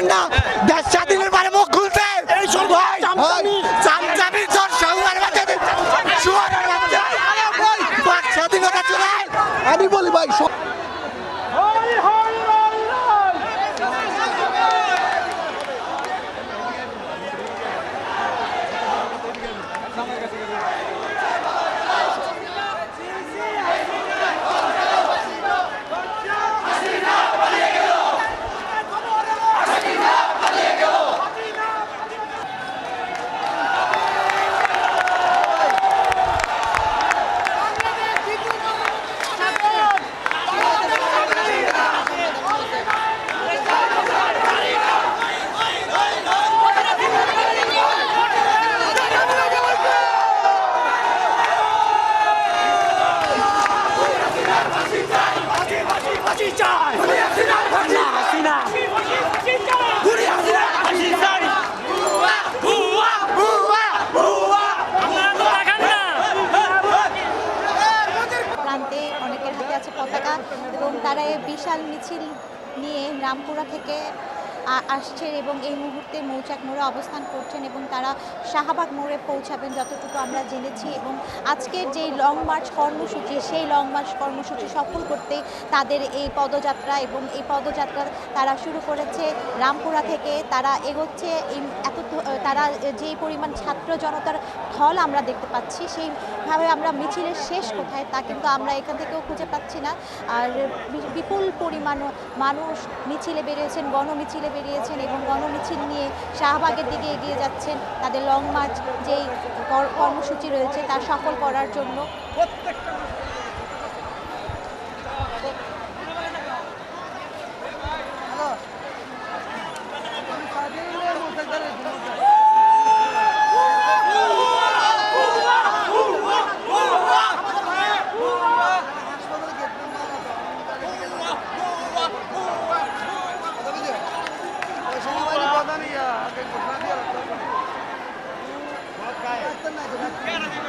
পারেন না দেশ স্বাধীনের পরে মুখ খুলতে এই চামচামি তোর শহরের বাচ্চা শুয়ারের বাচ্চা স্বাধীনতা চুরাই আমি বলি ভাই প্রান্তে অনেকের হাতে আছে পতাকা এবং তারা এই বিশাল মিছিল নিয়ে রামপুরা থেকে আসছেন এবং এই মুহূর্তে মৌচাক মোড়ে অবস্থান করছেন এবং তারা শাহবাগ মোড়ে পৌঁছাবেন যতটুকু আমরা জেনেছি। এবং আজকের যেই লং মার্চ কর্মসূচি সেই লং মার্চ কর্মসূচি সফল করতে তাদের এই পদযাত্রা এবং এই পদযাত্রা তারা শুরু করেছে রামপুরা থেকে। তারা এগোচ্ছে তারা যেই পরিমাণ ছাত্র জনতার ঢল আমরা দেখতে পাচ্ছি সেইভাবে আমরা মিছিলের শেষ কোথায় তা কিন্তু আমরা এখান থেকেও খুঁজে পাচ্ছি না। আর বিপুল পরিমাণ মানুষ মিছিলে বেরিয়েছেন, গণমিছিলে বেরিয়েছেন এবং গণমিছিল নিয়ে শাহবাগের দিকে এগিয়ে যাচ্ছেন তাদের লং মার্চ যেই কর্মসূচি রয়েছে তা সফল করার জন্য। সেনাবাহিনী